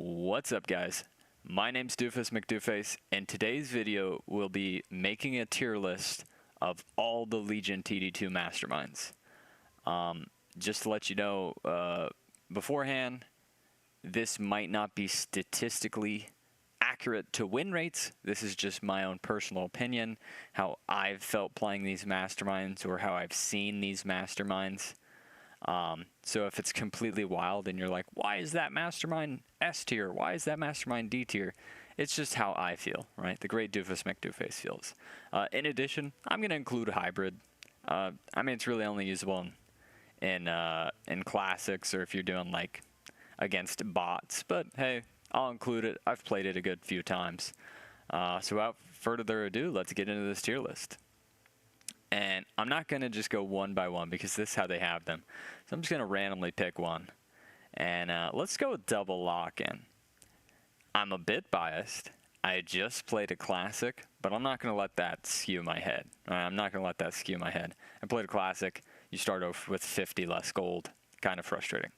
What's up, guys? My name's Doofus Mcdooface, and today's video will be making a tier list of all the Legion TD2 Masterminds. Just to let you know beforehand, this might not be statistically accurate to win rates. This is just my own personal opinion, how I've felt playing these Masterminds or how I've seen these Masterminds. So if it's completely wild and you're like, why is that Mastermind S tier? Why is that Mastermind D tier? It's just how I feel, right? The great Doofus Mcdooface feels. In addition, I'm going to include hybrid. I mean, it's really only usable in classics or if you're doing like against bots, but hey, I'll include it. I've played it a good few times. So without further ado, let's get into this tier list. And I'm not going to just go one by one because this is how they have them. So I'm just going to randomly pick one. And let's go with double Lockin. I'm a bit biased. I just played a classic, but I'm not going to let that skew my head. I'm not going to let that skew my head. I played a classic. You start off with 50 less gold. Kind of frustrating.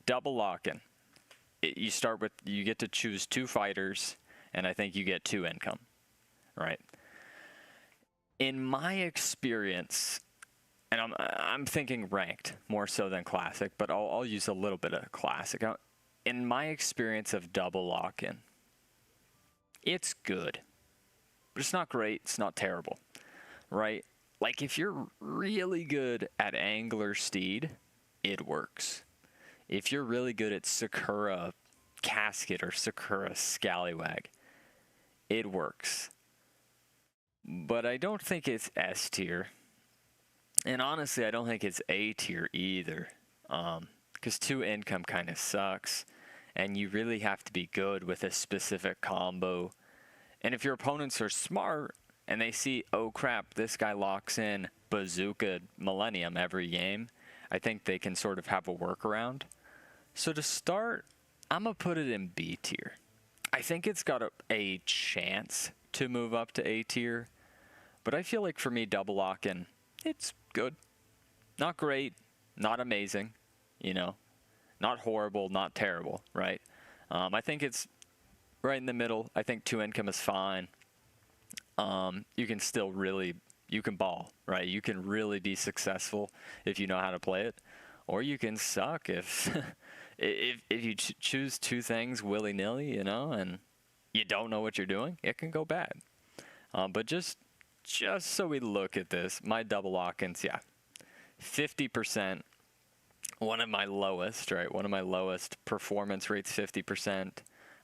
Double Lockin. You get to choose 2 fighters, and I think you get 2 income. Right? In my experience, and I'm thinking ranked more so than classic, but I'll use a little bit of classic. In my experience of double Lockin, it's good, but it's not great. It's not terrible, right? Like if you're really good at Angler Steed, it works. If you're really good at Sakura Casket or Sakura Scallywag, it works. But I don't think it's S tier. And honestly, I don't think it's A tier either. Because 2 income kind of sucks. And you really have to be good with a specific combo. And if your opponents are smart and they see, oh crap, this guy locks in Bazooka Millennium every game, I think they can sort of have a workaround. So to start, I'm going to put it in B tier. I think it's got a chance to move up to A tier. But I feel like for me, double Lockin, it's good. Not great, not amazing, you know. Not horrible, not terrible, right? I think it's right in the middle. I think 2 income is fine. You can still really, you can ball, right? You can really be successful if you know how to play it. Or you can suck if if you choose 2 things willy-nilly, you know, and you don't know what you're doing, it can go bad. But just so we look at this, my double Lockins, yeah, 50%, one of my lowest, right? One of my lowest performance rates, 50%.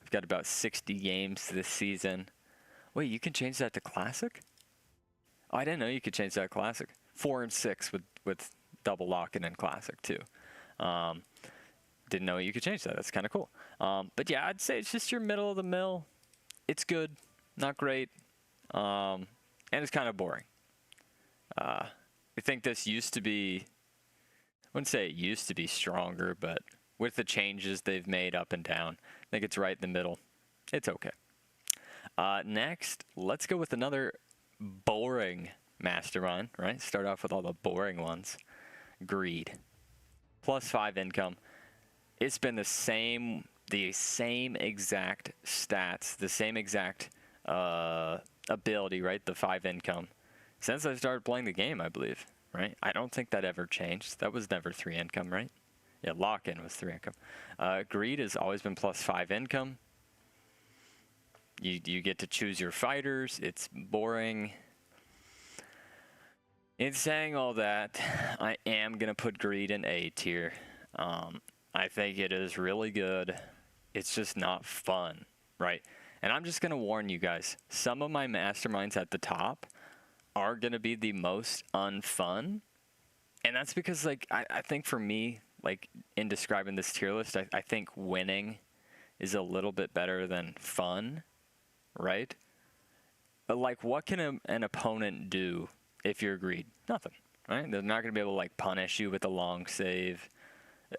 I've got about 60 games this season. Wait, you can change that to classic? Oh, I didn't know you could change that to classic. 4 and 6 with double Lockin in classic too. Didn't know you could change that. That's kind of cool. But yeah, I'd say it's just your middle of the mill. It's good, not great. And it's kind of boring. I think this used to be, I wouldn't say it used to be stronger, but with the changes they've made up and down, I think it's right in the middle. It's okay. Next, let's go with another boring Mastermind, right? Start off with all the boring ones. Greed. Plus 5 income. It's been the same exact stats, the same exact ability, right? The 5 income since I started playing the game, I believe, right? I don't think that ever changed. That was never 3 income, right? Yeah, Lockin was 3 income. Greed has always been plus 5 income. You get to choose your fighters. It's boring. In saying all that, I am gonna put Greed in A tier. I think it is really good. It's just not fun, right? And I'm just going to warn you guys, some of my Masterminds at the top are going to be the most unfun. And that's because, like, I think for me, like, in describing this tier list, I think winning is a little bit better than fun, right? But, like, what can an opponent do if you're Greed? Nothing, right? They're not going to be able to, like, punish you with a long save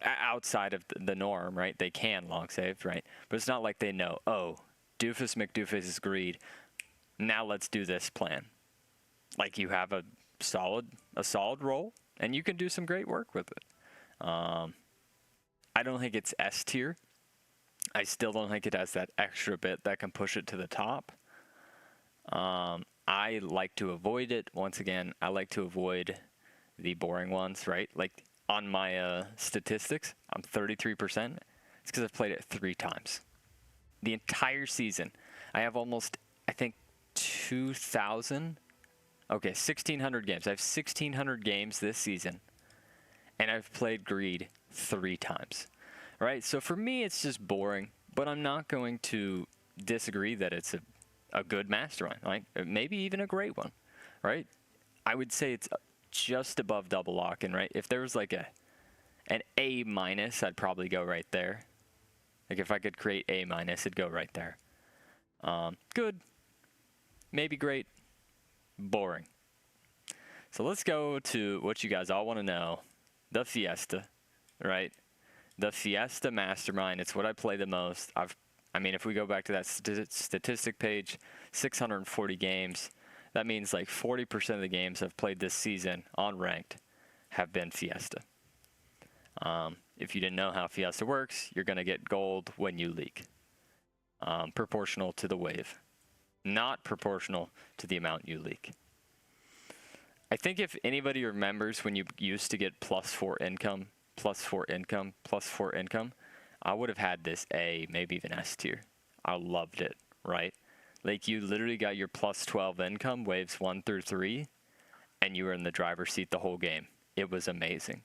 outside of the norm, right? They can long save, right? But it's not like they know, oh, Doofus Mcdooface's Greed. Now let's do this plan. Like you have a solid role, and you can do some great work with it. I don't think it's S tier. I still don't think it has that extra bit that can push it to the top. I like to avoid it. Once again, I like to avoid the boring ones, right? Like on my statistics, I'm 33%. It's because I've played it 3 times. The entire season. I have almost, I think, 2,000. Okay, 1,600 games. I have 1,600 games this season. And I've played Greed 3 times. Right? So for me, it's just boring. But I'm not going to disagree that it's a good mastermind. Right? Maybe even a great one. Right? I would say it's just above double Lockin, right? If there was like an A-, I'd probably go right there. Like if I could create A-, it'd go right there. Good. Maybe great. Boring. So let's go to what you guys all want to know. The Fiesta, right? The Fiesta Mastermind. It's what I play the most. I mean, if we go back to that statistic page, 640 games. That means like 40% of the games I've played this season on ranked have been Fiesta. If you didn't know how Fiesta works, you're going to get gold when you leak. Proportional to the wave. Not proportional to the amount you leak. I think if anybody remembers when you used to get +4 income, +4 income, +4 income, I would have had this A, maybe even S tier. I loved it, right? Like you literally got your +12 income, waves 1 through 3, and you were in the driver's seat the whole game. It was amazing.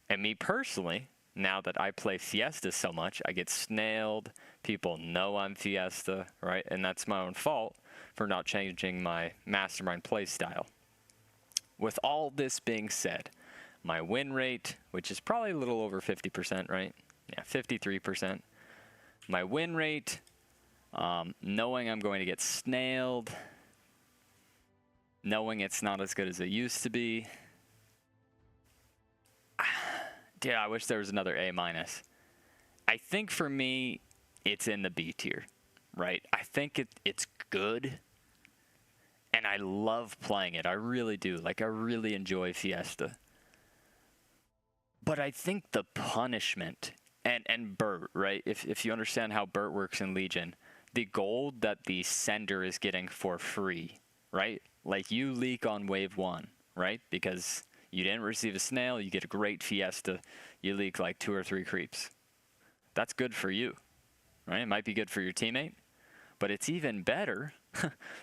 And me personally, now that I play Fiesta so much, I get snailed. People know I'm Fiesta, right? And that's my own fault for not changing my Mastermind play style. With all this being said, my win rate, which is probably a little over 50%, right? Yeah, 53%. My win rate, knowing I'm going to get snailed, knowing it's not as good as it used to be. Yeah, I wish there was another A-. I think for me, it's in the B tier, right? I think it's good, and I love playing it. I really do. Like, I really enjoy Fiesta. But I think the punishment, and Burt, right? If you understand how Burt works in Legion, the gold that the sender is getting for free, right? Like, you leak on wave 1, right? Because you didn't receive a snail, you get a great Fiesta, you leak like 2 or 3 creeps. That's good for you, right? It might be good for your teammate, but it's even better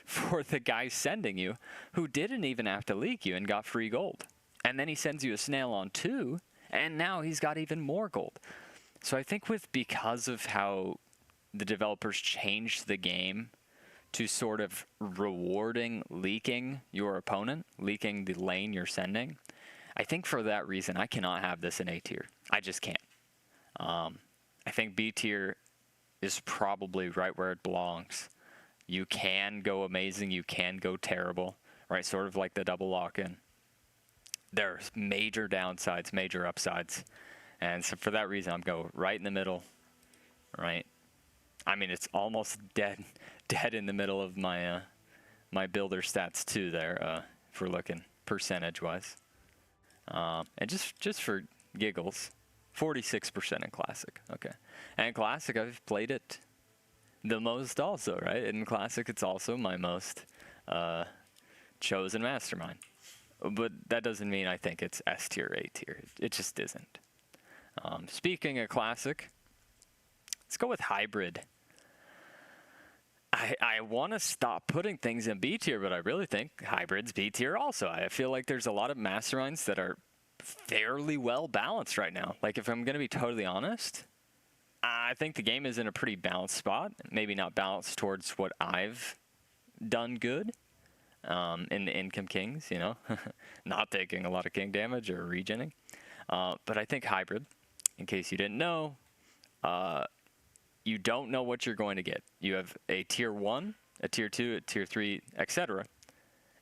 for the guy sending you who didn't even have to leak you and got free gold. And then he sends you a snail on 2, and now he's got even more gold. So I think because of how the developers changed the game to sort of rewarding leaking your opponent, leaking the lane you're sending, I think for that reason, I cannot have this in A tier. I just can't. I think B tier is probably right where it belongs. You can go amazing, you can go terrible, right? Sort of like the double Lockin. There's major downsides, major upsides. And so for that reason, I'm going right in the middle, right? I mean, it's almost dead in the middle of my my builder stats too there, if we're looking percentage-wise. And just for giggles, 46% in Classic. Okay. And in Classic, I've played it the most also, right? In Classic, it's also my most chosen Mastermind. But that doesn't mean I think it's S tier, A tier. It just isn't. Speaking of Classic, let's go with Hybrid. I want to stop putting things in B tier, but I really think Hybrid's B tier also. I feel like there's a lot of Masterminds that are fairly well balanced right now. Like, if I'm going to be totally honest, I think the game is in a pretty balanced spot. Maybe not balanced towards what I've done good in the Income Kings, you know, not taking a lot of king damage or regening. But I think Hybrid, in case you didn't know, you don't know what you're going to get. You have a tier 1, a tier 2, a tier 3, etc.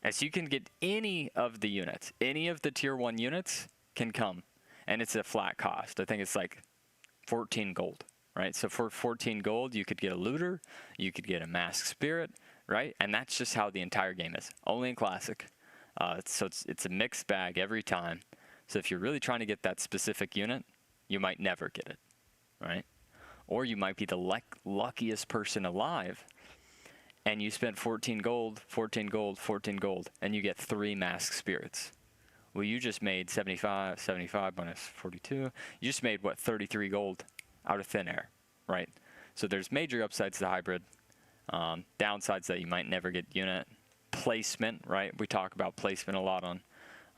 And so you can get any of the units. Any of the tier 1 units can come. And it's a flat cost. I think it's like 14 gold, right? So for 14 gold, you could get a looter, you could get a masked spirit, right? And that's just how the entire game is. Only in Classic. So it's a mixed bag every time. So if you're really trying to get that specific unit, you might never get it, right? or you might be the luckiest person alive, and you spent 14 gold, 14 gold, 14 gold, and you get 3 mask spirits. Well, you just made 75 minus 42. You just made, what, 33 gold out of thin air, right? So there's major upsides to hybrid, downsides that you might never get unit. Placement, right? We talk about placement a lot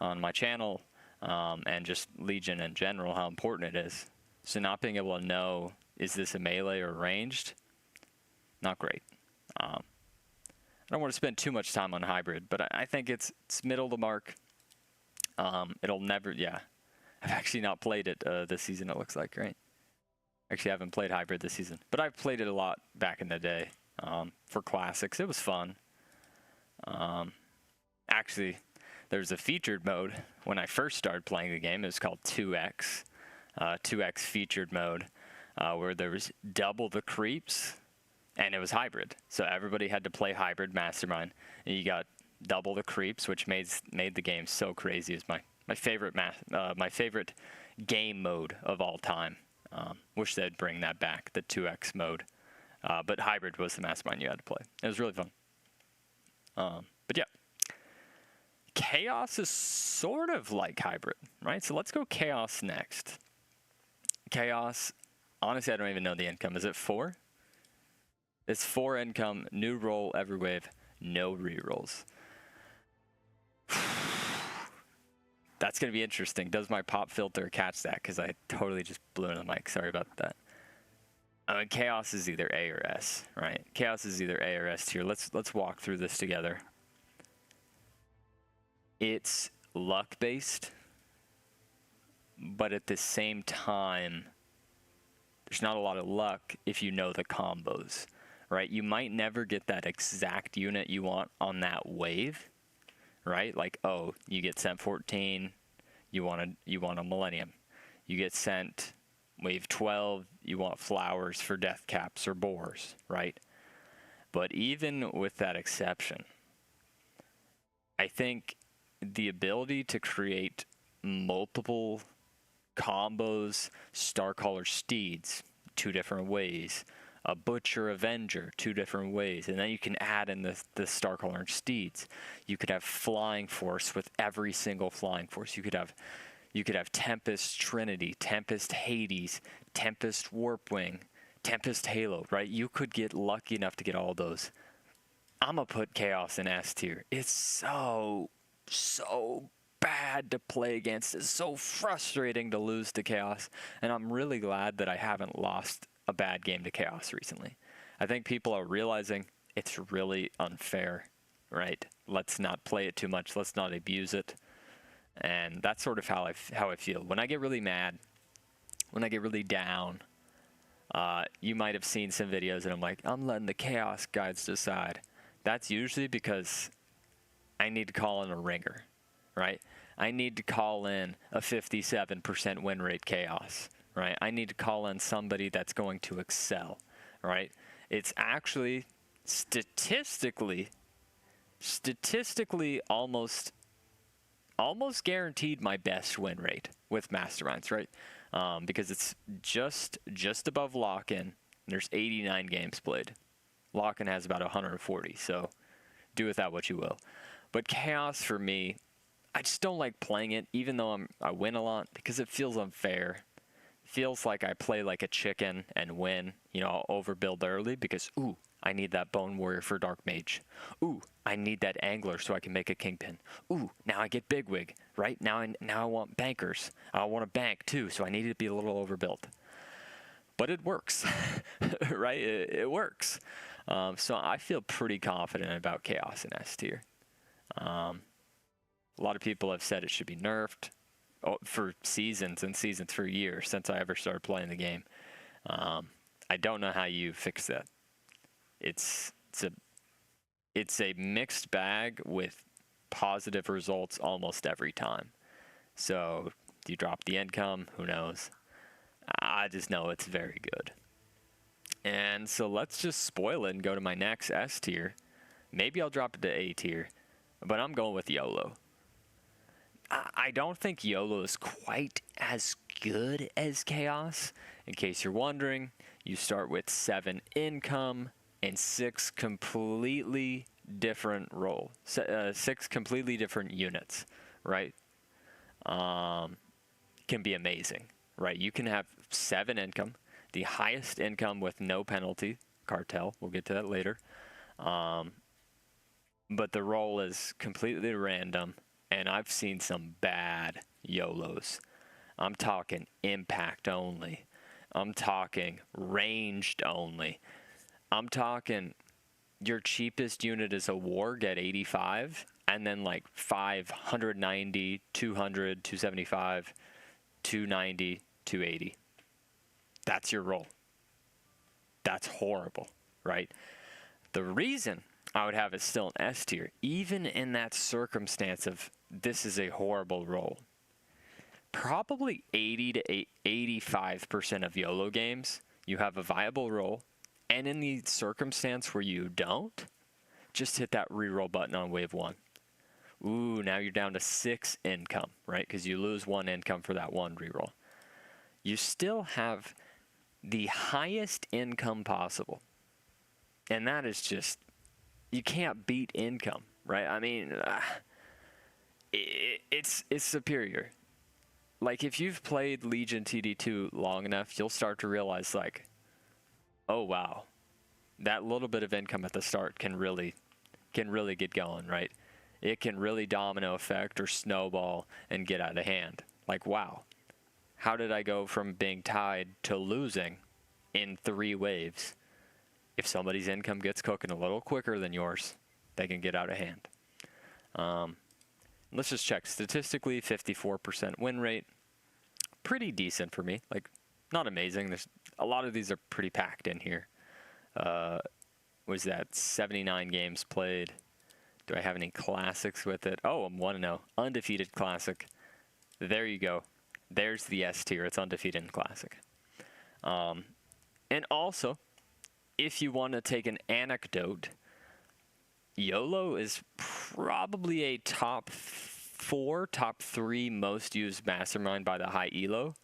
on my channel, and just Legion in general, how important it is. So not being able to know, is this a melee or ranged? Not great. I don't want to spend too much time on hybrid, but I think it's middle of the mark. It'll never, yeah. I've actually not played it this season, it looks like, right? Actually, I haven't played hybrid this season, but I've played it a lot back in the day for classics. It was fun. Actually, there's a featured mode when I first started playing the game. It was called 2X, 2X featured mode, where there was double the creeps, and it was hybrid. So everybody had to play hybrid Mastermind, and you got double the creeps, which made the game so crazy. It's my favorite game mode of all time. Wish they'd bring that back, the 2X mode. But hybrid was the Mastermind you had to play. It was really fun. But yeah, Chaos is sort of like hybrid, right? So let's go Chaos next. Chaos, honestly, I don't even know the income. Is it 4? It's 4 income, new roll every wave, no rerolls. That's going to be interesting. Does my pop filter catch that? Because I totally just blew in the mic. Sorry about that. I mean, Chaos is either A or S, right? Chaos is either A or S tier. Let's walk through this together. It's luck-based, but at the same time, there's not a lot of luck if you know the combos, right? You might never get that exact unit you want on that wave, right? Like, oh, you get sent 14, you want a Millennium. You get sent wave 12, you want flowers for death caps or boars, right? But even with that exception, I think the ability to create multiple combos, Starcaller Steeds, 2 different ways, a Butcher Avenger, 2 different ways, and then you can add in the Starcaller Steeds. You could have Flying Force with every single Flying Force. You could have Tempest Trinity, Tempest Hades, Tempest Warpwing, Tempest Halo, right? You could get lucky enough to get all those. I'm gonna put Chaos in S tier. It's so bad to play against. It's so frustrating to lose to Chaos, and I'm really glad that I haven't lost a bad game to Chaos recently. I think people are realizing it's really unfair, right? Let's not play it too much. Let's not abuse it. And that's sort of how I feel. When I get really mad, when I get really down, you might have seen some videos and I'm like, I'm letting the Chaos guides decide. That's usually because I need to call in a ringer, right? I need to call in a 57% win rate Chaos, right? I need to call in somebody that's going to excel, right? It's actually statistically almost guaranteed my best win rate with Masterminds, right? Because it's just above Lockin. There's 89 games played. Lockin has about 140, so do with that what you will. But Chaos, for me, I just don't like playing it, even though I win a lot, because it feels unfair. It feels like I play like a chicken and win. You know, I'll overbuild early because, ooh, I need that Bone Warrior for Dark Mage. Ooh, I need that Angler so I can make a Kingpin. Ooh, now I get Bigwig, right? Now I want Bankers. I want a bank too, so I need to be a little overbuilt. But it works, right? It works. So I feel pretty confident about Chaos in S tier. A lot of people have said it should be nerfed for seasons and seasons, for years since I ever started playing the game. I don't know how you fix that. It's a mixed bag with positive results almost every time. So do you drop the income? Who knows? I just know it's very good. And so let's just spoil it and go to my next S tier. Maybe I'll drop it to A tier, but I'm going with YOLO. I don't think YOLO is quite as good as Chaos. In case you're wondering, you start with 7 income and 6 completely different roll, 6 completely different units, right? Can be amazing, right? You can have 7 income, the highest income with no penalty, Cartel. We'll get to that later. But the roll is completely random, and I've seen some bad YOLOs. I'm talking impact only. I'm talking ranged only. I'm talking your cheapest unit is a warg at 85, and then like 590, 200, 275, 290, 280. That's your roll. That's horrible, right? The reason I would have it still an S tier, even in that circumstance of this is a horrible roll. Probably 80 to 85% of YOLO games, you have a viable roll, and in the circumstance where you don't, just hit that reroll button on wave 1. Ooh, now you're down to 6 income, right? Because you lose 1 income for that 1 reroll. You still have the highest income possible, and that is just, you can't beat income, right? I mean, it's superior. Like, if you've played Legion TD2 long enough, you'll start to realize, like, oh wow, that little bit of income at the start can really get going, right? It can really domino effect or snowball and get out of hand. Like, wow, how did I go from being tied to losing in 3 waves? If somebody's income gets cooking a little quicker than yours, they can get out of hand. Let's just check. Statistically, 54% win rate. Pretty decent for me. Like, not amazing. There's a lot of these are pretty packed in here. Was that 79 games played? Do I have any classics with it? Oh, I'm 1-0. Undefeated classic. There you go. There's the S tier. It's undefeated in classic. And also, if you want to take an anecdote, YOLO is probably a top 4, top 3 most used mastermind by the high elo,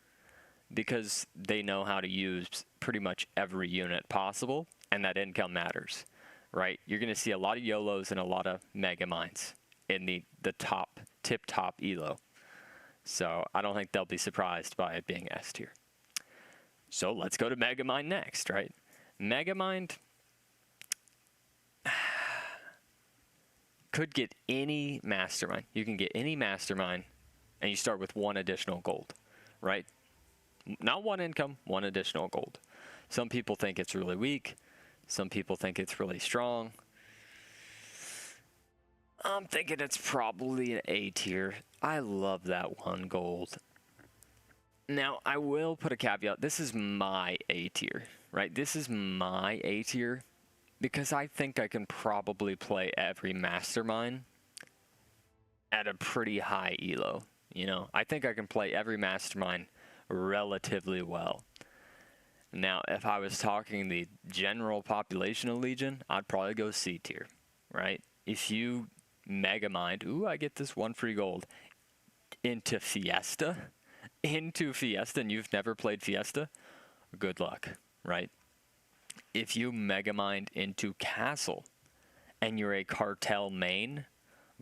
because they know how to use pretty much every unit possible, and that income matters, right? You're going to see a lot of YOLOs and a lot of Megaminds in the tip-top elo. So I don't think they'll be surprised by it being S tier. So let's go to Megamind next, right? Megamind could get any mastermind. You can get any mastermind, and you start with 1 additional gold, right? Not 1 income, 1 additional gold. Some people think it's really weak. Some people think it's really strong. I'm thinking it's probably an A tier. I love that 1 gold. Now, I will put a caveat. This is my A tier, right? This is my A tier because I think I can probably play every mastermind at a pretty high elo. You know, I think I can play every mastermind relatively well. Now, if I was talking the general population of Legion, I'd probably go C tier, right? If you Megamind, ooh, I get this 1 free gold, into Fiesta, and you've never played Fiesta, good luck, right? If you Megamind into Castle, and you're a Cartel main,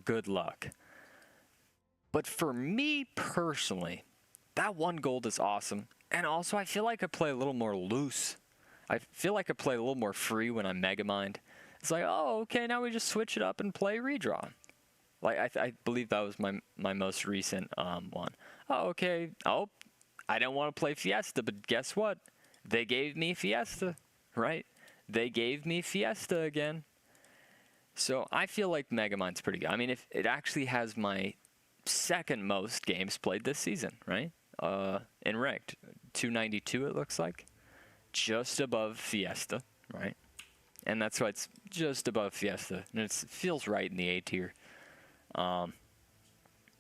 good luck. But for me personally, that 1 gold is awesome. And also, I feel like I play a little more loose. I feel like I play a little more free when I Megamind. It's like, oh, okay, now we just switch it up and play redraw. Like, I believe that was my most recent one. Oh, okay. Oh, I don't want to play Fiesta, but guess what? They gave me Fiesta, right? They gave me Fiesta again. So I feel like Megamind's pretty good. I mean, if it actually has my 2nd most games played this season, right? In ranked 292, it looks like, just above Fiesta, right? And that's why it's just above Fiesta, and it feels right in the A tier.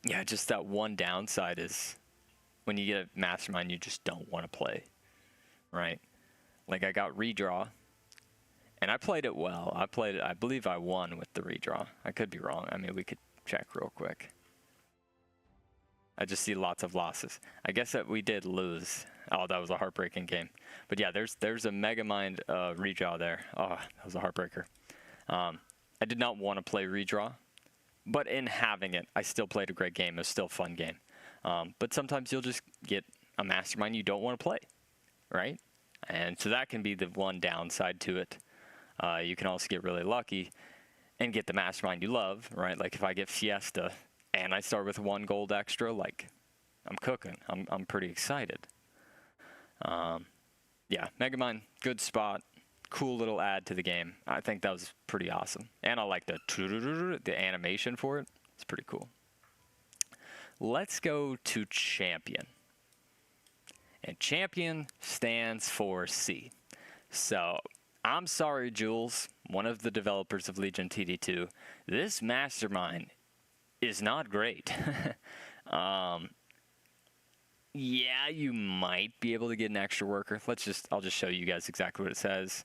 Yeah, just that one downside is when you get a mastermind, you just don't want to play, right? Like, I got redraw, and I played it well. I believe I won with the redraw. I could be wrong. I mean, we could check real quick. I just see lots of losses. I guess that we did lose. Oh, that was a heartbreaking game. But yeah, there's a Megamind redraw there. Oh, that was a heartbreaker. I did not want to play redraw, but in having it, I still played a great game. It was still a fun game. But sometimes you'll just get a mastermind you don't want to play, right? And so that can be the one downside to it. You can also get really lucky and get the mastermind you love, right? Like if I get Fiesta and I start with 1 gold extra, like I'm cooking. I'm pretty excited. Yeah, Megamind, good spot. Cool little add to the game. I think that was pretty awesome. And I like the animation for it. It's pretty cool. Let's go to Champion. And Champion stands for C. So, I'm sorry, Jules, one of the developers of Legion TD2. This mastermind is not great. Yeah, you might be able to get an extra worker. I'll just show you guys exactly what it says.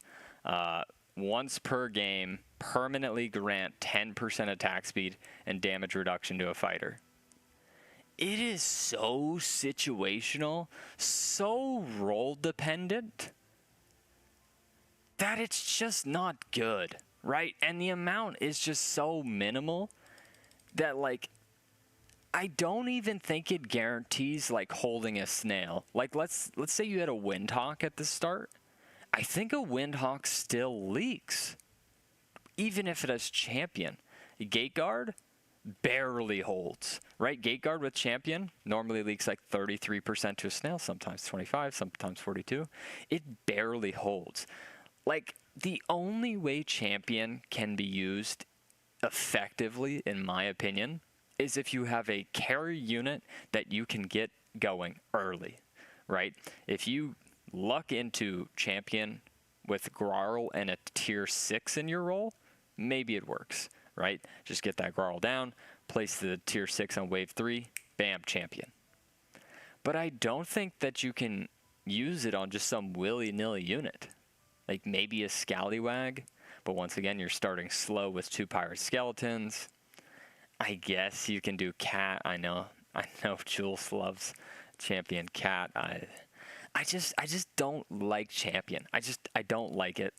Once per game, permanently grant 10% attack speed and damage reduction to a fighter. It is so situational, so role dependent, that it's just not good, right? And the amount is just so minimal that, like, I don't even think it guarantees, like, holding a snail. Like, let's say you had a Windhawk at the start. I think a Windhawk still leaks, even if it has Champion. Gate Guard barely holds, right? Gate Guard with Champion normally leaks like 33% to a snail, sometimes 25, sometimes 42. It barely holds. Like, the only way Champion can be used effectively, in my opinion, is if you have a carry unit that you can get going early, right? If you luck into Champion with Grarl and a tier 6 in your role, maybe it works, right? Just get that Grarl down, place the tier 6 on wave 3, bam, Champion. But I don't think that you can use it on just some willy-nilly unit. Like maybe a Scallywag, but once again, you're starting slow with 2 Pirate Skeletons. I guess you can do Cat. I know Jules loves Champion Cat. I just don't like Champion. I don't like it.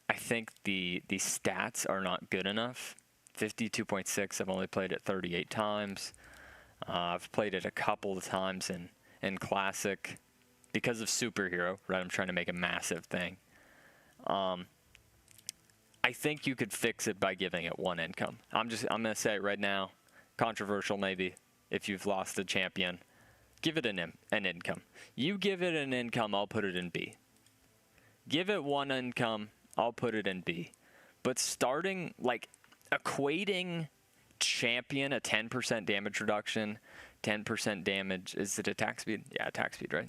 I think the stats are not good enough. 52.6, I've only played it 38 times. I've played it a couple of times in Classic because of Superhero, right? I'm trying to make a massive thing. I think you could fix it by giving it 1 income. I'm gonna say it right now, controversial maybe, if you've lost a champion, give it an income. You give it an income, I'll put it in B. Give it 1 income, I'll put it in B. But starting, like, equating champion a 10% damage reduction, 10% damage, is it attack speed? Yeah, attack speed, right?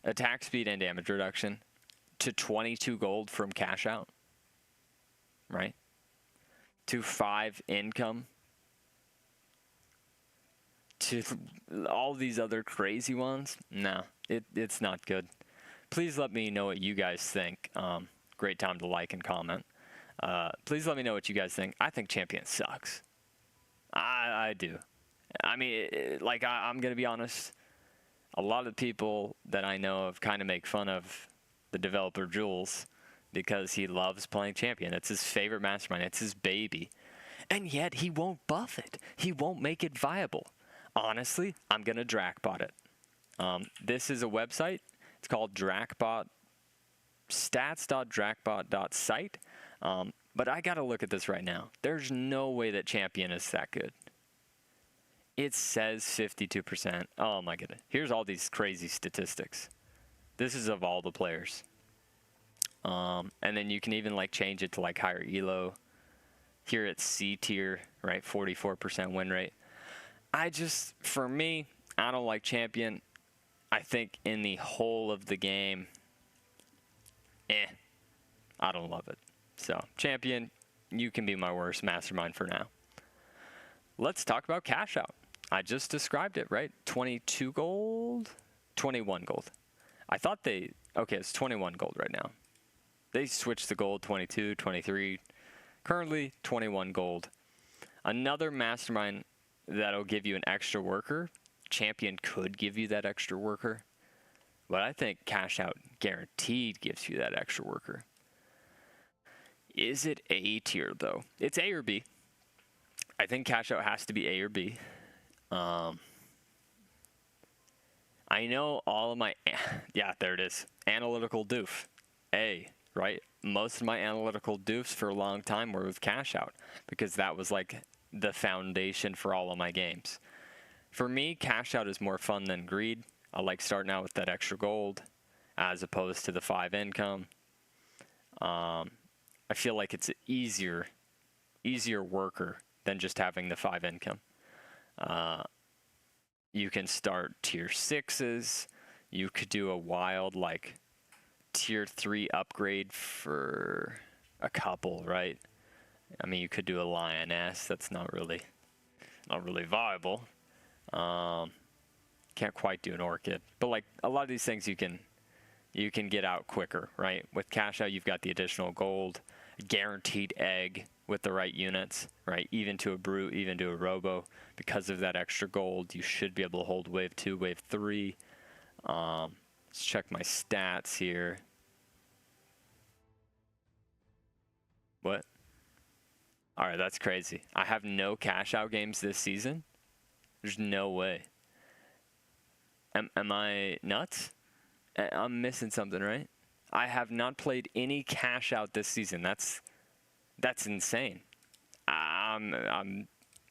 Attack speed and damage reduction to 22 gold from Cashout, right? To 5 income, to all these other crazy ones. No, it's not good. Please let me know what you guys think. Great time to like and comment. Please let me know what you guys think. I think Champion sucks. I do. I mean, I'm going to be honest. A lot of people that I know of kind of make fun of the developer Jules because he loves playing Champion. It's his favorite mastermind. It's his baby. And yet he won't buff it. He won't make it viable. Honestly, I'm going to Drakbot it. This is a website. It's called Drakbot, stats.drakbot.site. But I got to look at this right now. There's no way that Champion is that good. It says 52%. Oh my goodness. Here's all these crazy statistics. This is of all the players. And then you can even like change it to like higher elo. Here it's C tier, right? 44% win rate. For me, I don't like Champion. I think in the whole of the game, I don't love it. So, Champion, you can be my worst mastermind for now. Let's talk about Cashout. I just described it, right? 22 gold? 21 gold. I thought okay, it's 21 gold right now. They switched the gold, 22, 23. Currently, 21 gold. Another mastermind that'll give you an extra worker. Champion could give you that extra worker. but I think Cashout guaranteed gives you that extra worker. Is it A tier, though? It's A or B. I think Cashout has to be A or B. I know all of my... Yeah, there it is. Analytical doof. A, right? Most of my analytical doofs for a long time were with Cashout because that was like the foundation for all of my games. For me, Cashout is more fun than greed. I like starting out with that extra gold as opposed to the 5 income. I feel like it's an easier worker than just having the 5 income. You can start tier 6s. You could do a wild like tier 3 upgrade for a couple, right? I mean, you could do a lioness. That's not really viable. Can't quite do an orchid, but like a lot of these things you can get out quicker, right? With Cashout, you've got the additional gold, guaranteed egg with the right units, right? Even to a brute, even to a robo, because of that extra gold, you should be able to hold wave 2, wave 3. Let's check my stats here. What? All right, that's crazy. I have no Cashout games this season. There's no way. Am I nuts? I'm missing something, right? I have not played any Cashout this season. That's insane. I'm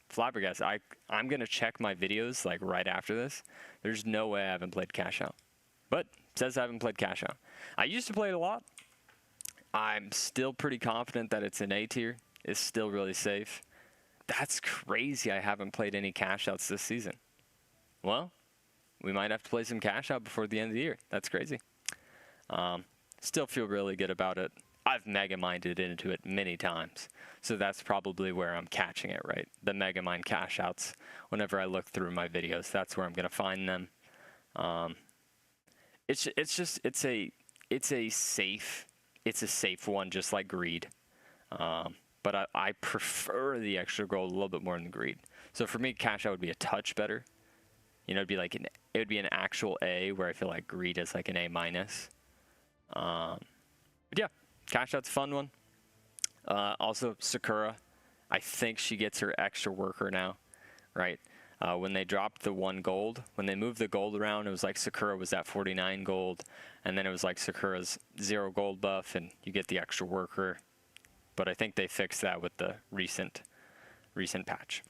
flabbergasted. I'm gonna check my videos like right after this. There's no way I haven't played Cashout. But it says I haven't played Cashout. I used to play it a lot. I'm still pretty confident that it's an A tier. It's still really safe. That's crazy. I haven't played any Cashouts this season. Well, we might have to play some Cashout before the end of the year. That's crazy. Still feel really good about it. I've mega-minded into it many times. So that's probably where I'm catching it, right? The mega-mind Cashouts. Whenever I look through my videos, that's where I'm going to find them. It's a safe one, just like greed. But I prefer the extra gold a little bit more than greed. So for me, Cashout would be a touch better. You know, it would be an actual A, where I feel like greed is like an A minus. But yeah, Cashout's a fun one. Also, Sakura, I think she gets her extra worker now, right? When they dropped the 1 gold, when they moved the gold around, it was like Sakura was at 49 gold, and then it was like Sakura's 0 gold buff, and you get the extra worker. But I think they fixed that with the recent patch.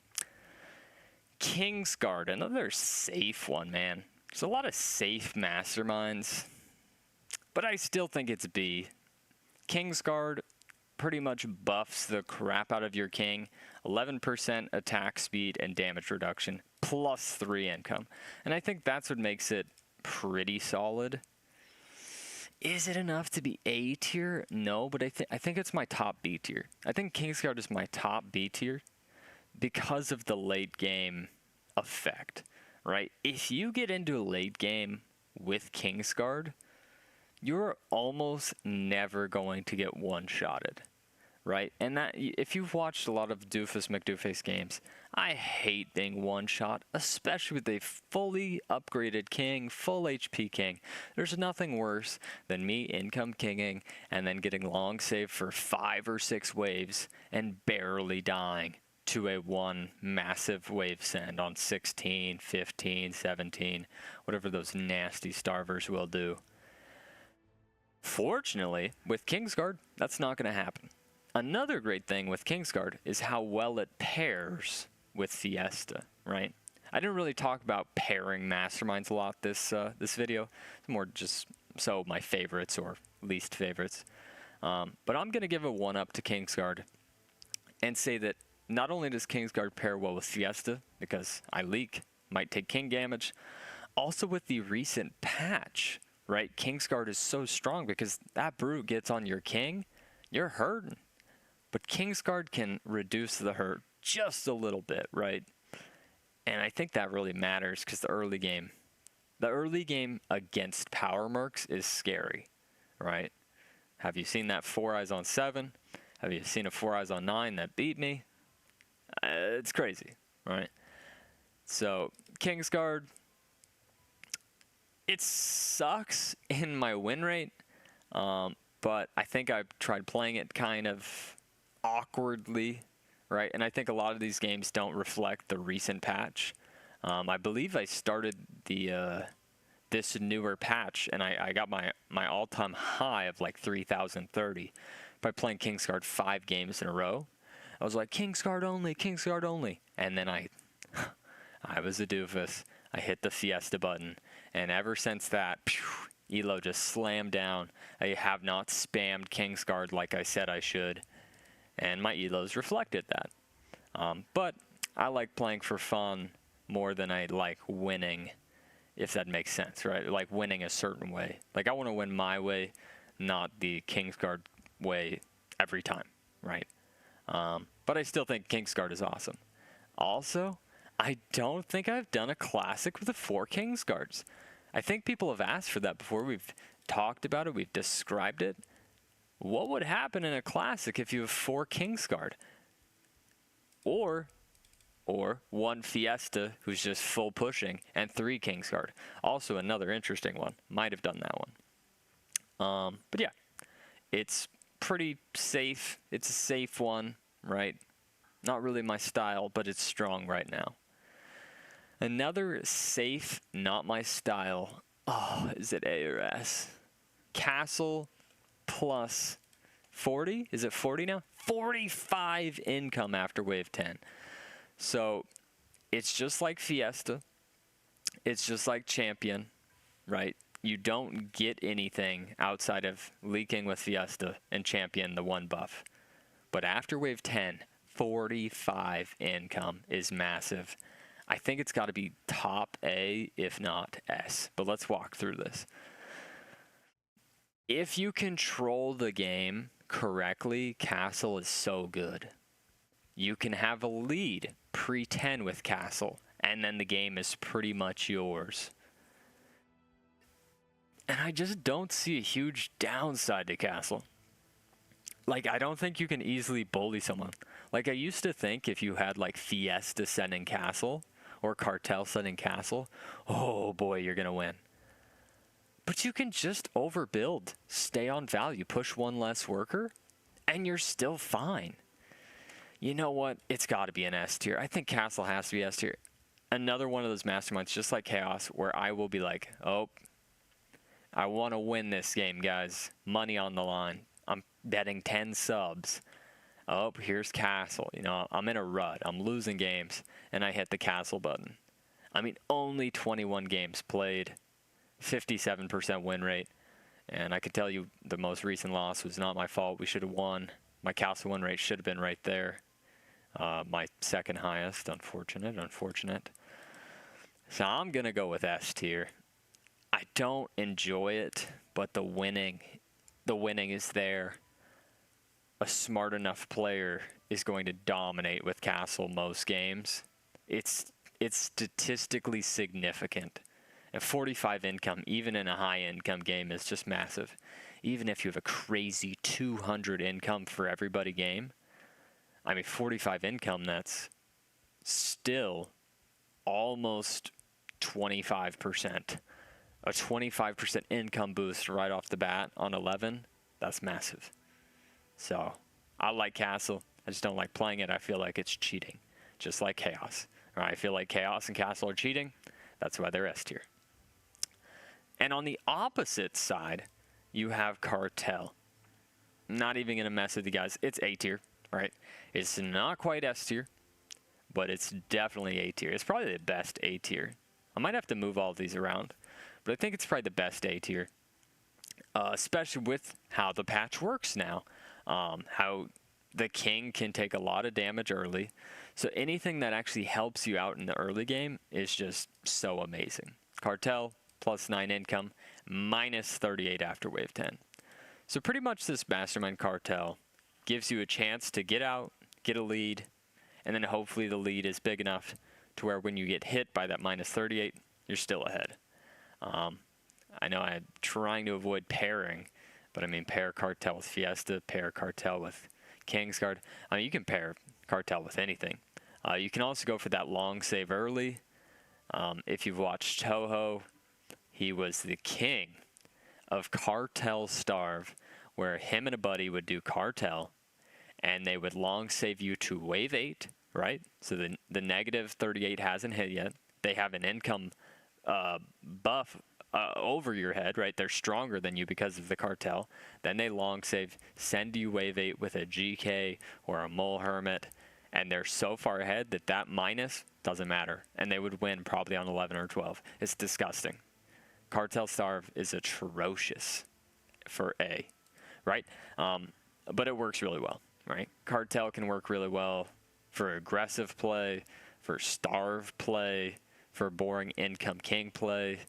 Kingsguard, another safe one, man. There's a lot of safe masterminds, but I still think it's B. Kingsguard pretty much buffs the crap out of your king. 11% attack speed and damage reduction, plus 3 income. And I think that's what makes it pretty solid. Is it enough to be A tier? No, but I think it's my top B tier. I think Kingsguard is my top B tier because of the late game effect, right? If you get into a late game with Kingsguard, you're almost never going to get one-shotted, right? And that, if you've watched a lot of Doofus Mcdooface games, I hate being one-shot, especially with a fully upgraded king, full HP king. There's nothing worse than me income kinging and then getting long save for 5 or 6 waves and barely dying to a 1 massive wave send on 16, 15, 17, whatever those nasty starvers will do. Fortunately, with Kingsguard, that's not going to happen. Another great thing with Kingsguard is how well it pairs with Fiesta, right? I didn't really talk about pairing masterminds a lot this video. It's more just so my favorites or least favorites. But I'm going to give a 1-up to Kingsguard and say that not only does Kingsguard pair well with Fiesta, because I leak, might take king damage, also with the recent patch, right? Kingsguard is so strong because that brute gets on your king, you're hurting. But Kingsguard can reduce the hurt just a little bit, right? And I think that really matters because the early game against power mercs is scary, right? Have you seen that 4 eyes on 7? Have you seen a 4 eyes on 9 that beat me? It's crazy, right? So Kingsguard, it sucks in my win rate, but I think I've tried playing it kind of awkwardly, right? And I think a lot of these games don't reflect the recent patch. I believe I started the this newer patch, and I got my all-time high of like 3,030 by playing Kingsguard 5 games in a row. I was like, Kingsguard only, Kingsguard only. And then I was a doofus. I hit the Fiesta button. And ever since that, ELO just slammed down. I have not spammed Kingsguard like I said I should. And my ELOs reflected that. But I like playing for fun more than I like winning, if that makes sense, right? Like winning a certain way. Like I want to win my way, not the Kingsguard way every time, right? But I still think Kingsguard is awesome. Also, I don't think I've done a classic with the 4 Kingsguards. I think people have asked for that before. We've talked about it. We've described it. What would happen in a classic if you have 4 Kingsguard? Or 1 Fiesta who's just full pushing and 3 Kingsguard. Also another interesting one. Might have done that one. But yeah, it's pretty safe. It's a safe one, right? Not really my style, but it's strong right now. Another safe, not my style. Oh, is it A or S? Castle plus 40? Is it 40 now? 45 income after wave 10. So it's just like Fiesta. It's just like Champion, right? You don't get anything outside of leaking with Fiesta and Champion, the 1 buff. But after wave 10, 45 income is massive. I think it's got to be top A, if not S. But let's walk through this. If you control the game correctly, Castle is so good. You can have a lead pre-10 with Castle, and then the game is pretty much yours. And I just don't see a huge downside to Castle. Like, I don't think you can easily bully someone. Like, I used to think if you had, like, Fiesta sending Castle or Cartel sending Castle, oh boy, you're going to win. But you can just overbuild, stay on value, push 1 less worker, and you're still fine. You know what? It's got to be an S tier. I think Castle has to be S tier. Another one of those masterminds, just like Chaos, where I will be like, oh, I want to win this game, guys. Money on the line. I'm betting 10 subs. Oh, here's Castle. You know, I'm in a rut. I'm losing games, and I hit the Castle button. I mean, only 21 games played, 57% win rate, and I can tell you the most recent loss was not my fault. We should have won. My Castle win rate should have been right there. My second highest. Unfortunate. So I'm going to go with S tier. I don't enjoy it, but the winning is there. A smart enough player is going to dominate with Castle most games. It's statistically significant. And 45 income, even in a high income game, is just massive. Even if you have a crazy 200 income for everybody game, I mean, 45 income, that's still almost 25%. A 25% income boost right off the bat on 11, that's massive. So, I like Castle. I just don't like playing it. I feel like it's cheating, just like Chaos. Or I feel like Chaos and Castle are cheating. That's why they're S tier. And on the opposite side, you have Cartel. Not even going to mess with you guys. It's A tier, right? It's not quite S tier, but it's definitely A tier. It's probably the best A tier. I might have to move all of these around, but I think it's probably the best A tier, especially with how the patch works now. How the king can take a lot of damage early. So anything that actually helps you out in the early game is just so amazing. Cartel, plus 9 income, minus 38 after wave 10. So pretty much this Mastermind Cartel gives you a chance to get out, get a lead, and then hopefully the lead is big enough to where when you get hit by that minus 38, you're still ahead. I know I'm trying to avoid pairing, but I mean pair Cartel with Fiesta, pair Cartel with Kingsguard. I mean, you can pair Cartel with anything. You can also go for that long save early. If you've watched Toho, he was the king of Cartel Starve, where him and a buddy would do Cartel, and they would long save you to wave 8, right? So the negative 38 hasn't hit yet. They have an income buff over your head, right? They're stronger than you because of the Cartel. Then they long save, send you wave 8 with a GK or a Mole Hermit, and they're so far ahead that that minus doesn't matter, and they would win probably on 11 or 12. It's disgusting. Cartel Starve is atrocious for A, right? But it works really well, right? Cartel can work really well for aggressive play, for starve play, for boring income king play.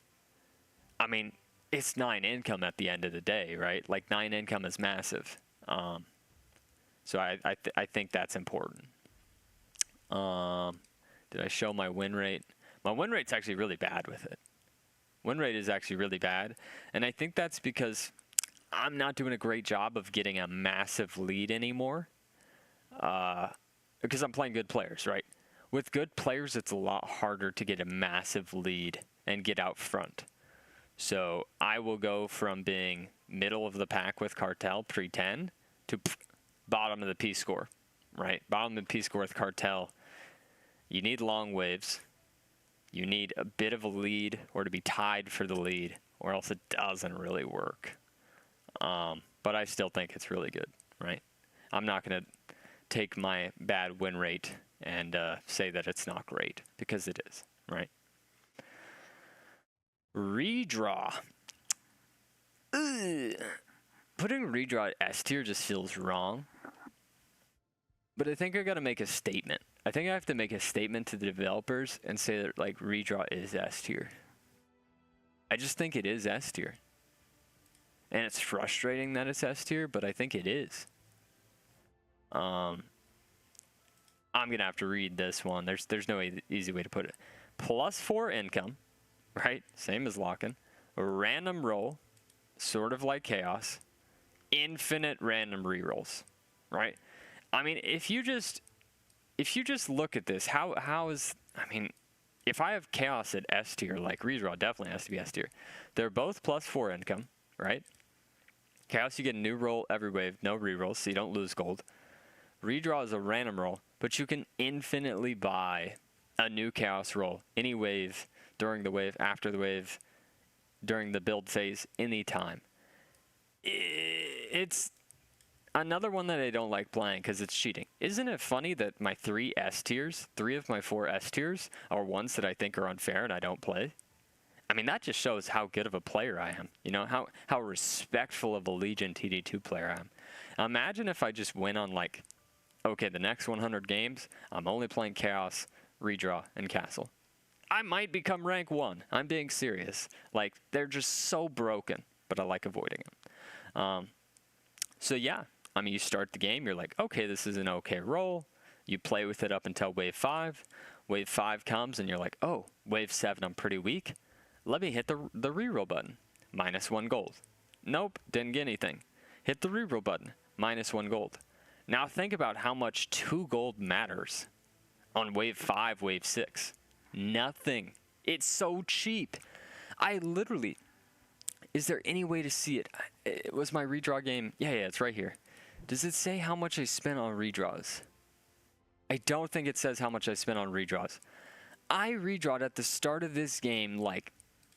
I mean, it's 9 income at the end of the day, right? Like 9 income is massive. So I think that's important. Did I show my win rate? My win rate's actually really bad with it. Win rate is actually really bad, and I think that's because I'm not doing a great job of getting a massive lead anymore, because I'm playing good players, right? With good players, it's a lot harder to get a massive lead and get out front. So I will go from being middle of the pack with Cartel pre-10 to bottom of the P-score, right? Bottom of the P-score with Cartel. You need long waves. You need a bit of a lead or to be tied for the lead, or else it doesn't really work. But I still think it's really good, right? I'm not going to take my bad win rate and say that it's not great, because it is, right? Redraw. Ugh. Putting redraw at S tier just feels wrong. But I think I got to make a statement. I think I have to make a statement to the developers and say that, like, redraw is S tier. I just think it is S tier. And it's frustrating that it's S tier, but I think it is. I'm going to have to read this one. There's no easy way to put it. +4 income, right? Same as Lockin. Random roll, sort of like Chaos. Infinite random rerolls, right? I mean, if you just look at this, how is, I mean, if I have Chaos at S tier, like redraw definitely has to be S tier. They're both +4 income, right? Chaos, you get a new roll every wave, no rerolls, so you don't lose gold. Redraw is a random roll, but you can infinitely buy a new Chaos roll, any wave, during the wave, after the wave, during the build phase, anytime. It's another one that I don't like playing because it's cheating. Isn't it funny that my 3 S tiers, 3 of my 4 S tiers, are ones that I think are unfair and I don't play? I mean, that just shows how good of a player I am. You know, how respectful of a Legion TD2 player I am. Imagine if I just went on, like, okay, the next 100 games, I'm only playing Chaos, Redraw, and Castle. I might become rank 1. I'm being serious. Like, they're just so broken, but I like avoiding them. So, yeah. I mean, you start the game, you're like, okay, this is an okay roll. You play with it up until wave 5. Wave 5 comes, and you're like, oh, wave 7, I'm pretty weak. Let me hit the reroll button. -1 gold. Nope, didn't get anything. Hit the reroll button. -1 gold. Now think about how much 2 gold matters on wave 5, wave 6. Nothing. It's so cheap. I literally... Is there any way to see it? It was my redraw game. Yeah, it's right here. Does it say how much I spent on redraws? I don't think it says how much I spent on redraws. I redrawed at the start of this game like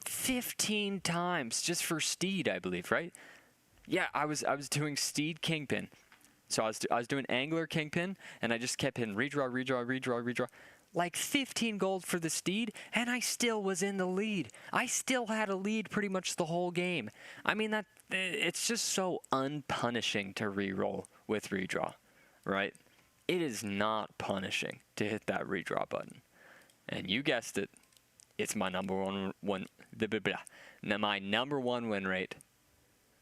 15 times just for Steed, I believe, right? Yeah, I was doing Steed Kingpin. So I was doing Angler Kingpin, and I just kept hitting redraw. Like 15 gold for the Steed, and I still was in the lead. I still had a lead pretty much the whole game. I mean, it's just so unpunishing to reroll with redraw, right? It is not punishing to hit that redraw button. And you guessed it, it's my number one win rate.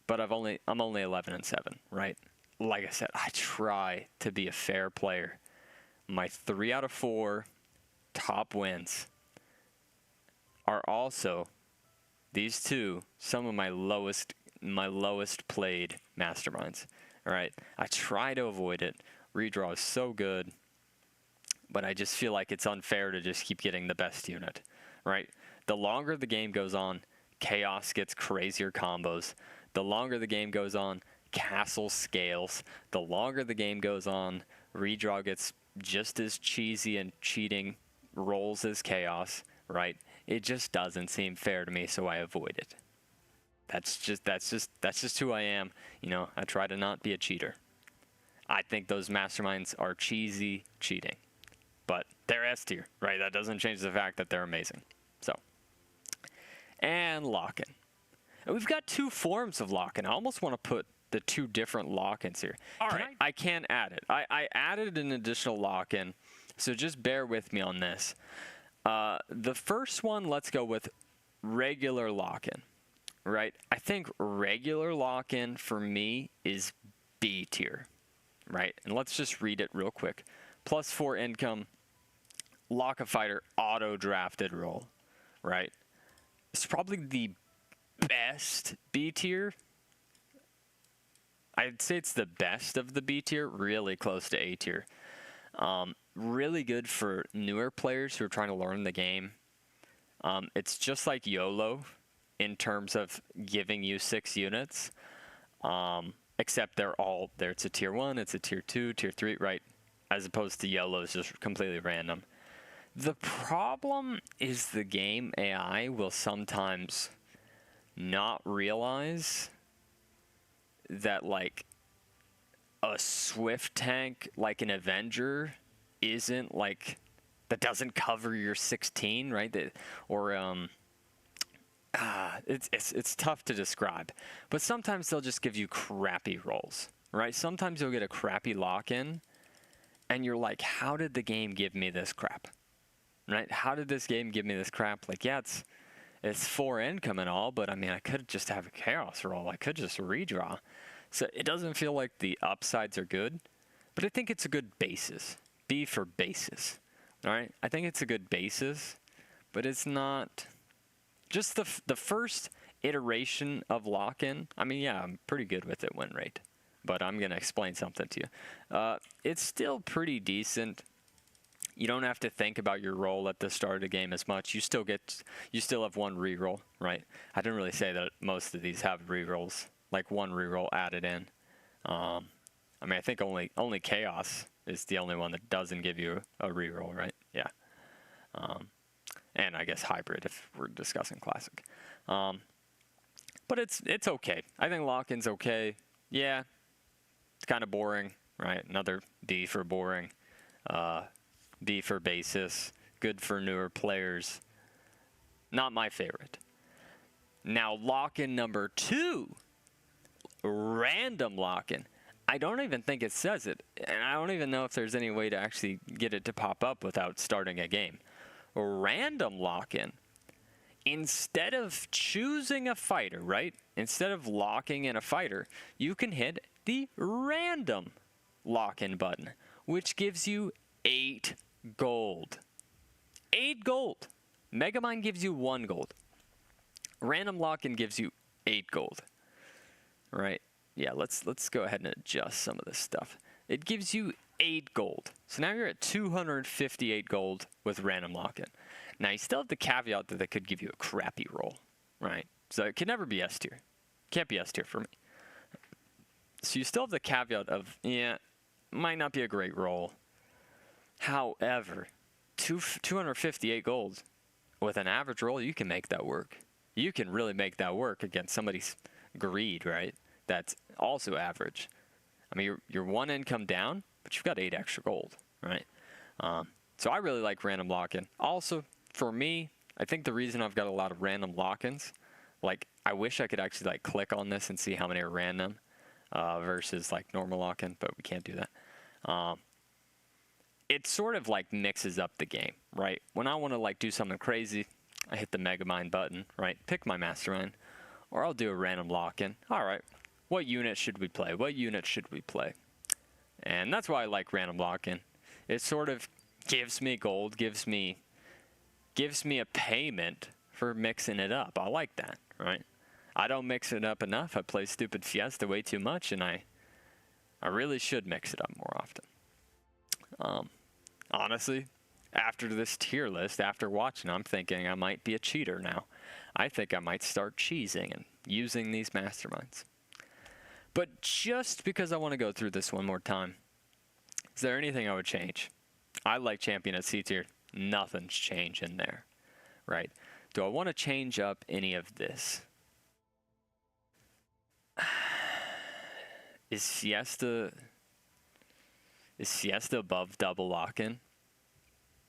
But I'm only 11-7, right? Like I said, I try to be a fair player. My 3 out of 4 top wins are also these 2, some of my lowest played Masterminds. All right, I try to avoid it. Redraw is so good, but I just feel like it's unfair to just keep getting the best unit, right? The longer the game goes on, Chaos gets crazier combos. The longer the game goes on, Castle scales. The longer the game goes on, redraw gets just as cheesy and cheating rolls as Chaos, right? It just doesn't seem fair to me, so I avoid it. That's just who I am. You know, I try to not be a cheater. I think those Masterminds are cheesy cheating, but they're S tier, right? That doesn't change the fact that they're amazing. So, and Lockin. We've got two forms of Lockin. I almost want to put the two different Lockins here. All right. I can add it. I added an additional Lockin, so just bear with me on this. The first one, let's go with regular Lockin, right? I think regular Lockin for me is B tier, right? And let's just read it real quick. +4 income, lock a fighter, auto drafted roll, right? It's probably the best B tier. I'd say it's the best of the B tier, really close to A tier. Really good for newer players who are trying to learn the game. It's just like YOLO in terms of giving you 6 units, except they're all there. It's a tier 1, it's a tier 2, tier 3, right? As opposed to YOLO is just completely random. The problem is the game AI will sometimes not realize that, like, a swift tank like an Avenger isn't, like, that doesn't cover your 16, right? It's tough to describe, but sometimes they'll just give you crappy rolls, right? Sometimes you'll get a crappy lock-in and you're like, how did the game give me this crap, right? How did this game give me this crap? Like, yeah, it's 4 income and all, but I mean, I could just have a chaos roll. I could just redraw. So it doesn't feel like the upsides are good, but I think it's a good basis. B for basis, all right? I think it's a good basis, but it's not just the first iteration of lock-in. I mean, yeah, I'm pretty good with it win rate, but I'm going to explain something to you. It's still pretty decent. You don't have to think about your roll at the start of the game as much. You still have one reroll, right? I didn't really say that most of these have rerolls, like one reroll added in. I mean, I think only Chaos is the only one that doesn't give you a reroll, right? Yeah. And I guess Hybrid if we're discussing Classic. But it's okay. I think Lock-in's okay. Yeah, it's kind of boring, right? Another B for boring. B for basis. Good for newer players. Not my favorite. Now, Lock-in number 2. Random Lock-in. I don't even think it says it, and I don't even know if there's any way to actually get it to pop up without starting a game. Random Lock-in. Instead of choosing a fighter, right? Instead of locking in a fighter, you can hit the random lock-in button, which gives you 8 gold. 8 gold. Megamind gives you 1 gold. Random lock-in gives you 8 gold. Right? Yeah, let's go ahead and adjust some of this stuff. It gives you 8 gold. So now you're at 258 gold with random lock-in. Now you still have the caveat that they could give you a crappy roll, right? So it can never be S tier. Can't be S tier for me. So you still have the caveat of, yeah, might not be a great roll. However, 258 gold with an average roll, you can make that work. You can really make that work against somebody's greed, right? That's also average. I mean, you're 1 income down, but you've got 8 extra gold, right? So I really like random lock-in. Also, for me, I think the reason I've got a lot of random lock-ins, like, I wish I could actually, like, click on this and see how many are random versus, like, normal lock-in, but we can't do that. It sort of, like, mixes up the game, right? When I want to, like, do something crazy, I hit the Megamind button, right? Pick my Mastermind, or I'll do a random lock-in. All right, what unit should we play? What unit should we play? And that's why I like random lock-in. It sort of gives me gold, gives me a payment for mixing it up. I like that, right? I don't mix it up enough. I play stupid Fiesta way too much, and I really should mix it up more often. Honestly, after this tier list, after watching, I'm thinking I might be a cheater now. I think I might start cheesing and using these masterminds. But just because I want to go through this one more time, is there anything I would change? I like champion at C tier. Nothing's changing there, right? Do I want to change up any of this? Is Fiesta above double Lockin?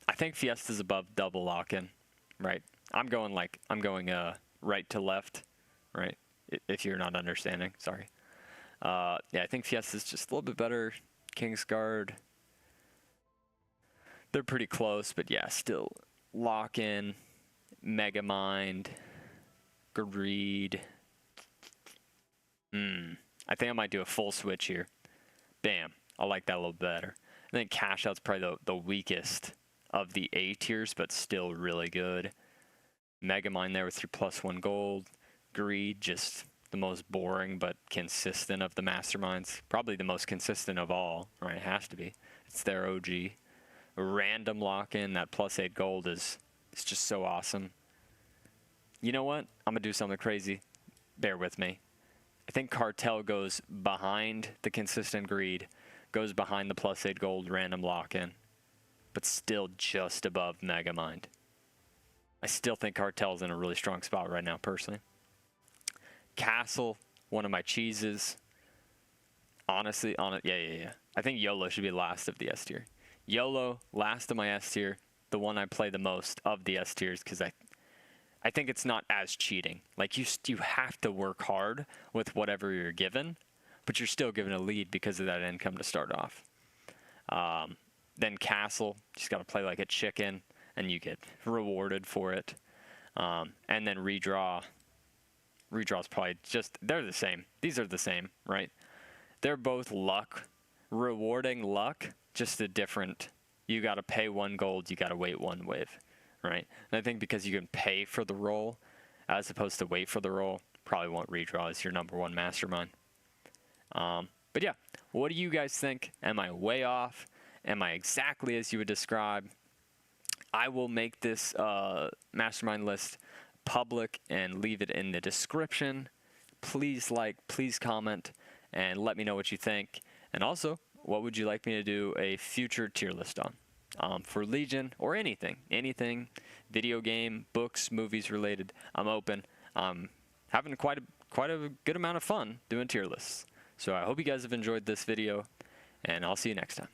I think Fiesta's above double Lockin, right? I'm going right to left, right? If you're not understanding, sorry. Yeah, I think Fiesta's just a little bit better. Kingsguard, they're pretty close, but yeah, still Lockin, Megamind, Greed. I think I might do a full switch here. Bam, I like that a little better. I think Cashout's probably the weakest of the A tiers, but still really good. Megamind there with your +1 gold. Greed, just the most boring but consistent of the masterminds. Probably the most consistent of all, right? It has to be. It's their OG. Random Lockin, that +8 gold is just so awesome. You know what? I'm going to do something crazy. Bear with me. I think Cartel goes behind the consistent Greed, goes behind the +8 gold random Lockin, but still just above Megamind. I still think Cartel's in a really strong spot right now, personally. Castle, one of my cheeses. Honestly, yeah. I think YOLO should be last of the S tier. YOLO, last of my S tier, the one I play the most of the S tiers, because I think it's not as cheating. Like, you have to work hard with whatever you're given, but you're still given a lead because of that income to start off. Then Castle, just got to play like a chicken, and you get rewarded for it. And then Redraw. Redraw's probably just, they're the same. These are the same, right? They're both luck, rewarding luck, just a different, you got to pay 1 gold, you got to wait 1 wave, right? And I think because you can pay for the roll as opposed to wait for the roll, probably want Redraw as your #1 mastermind. But yeah, what do you guys think? Am I way off? Am I exactly as you would describe? I will make this mastermind list public and leave it in the description. Please like, please comment, and let me know what you think. And also, what would you like me to do a future tier list on? For Legion or anything, video game, books, movies related, I'm open. Having quite a good amount of fun doing tier lists. So I hope you guys have enjoyed this video, and I'll see you next time.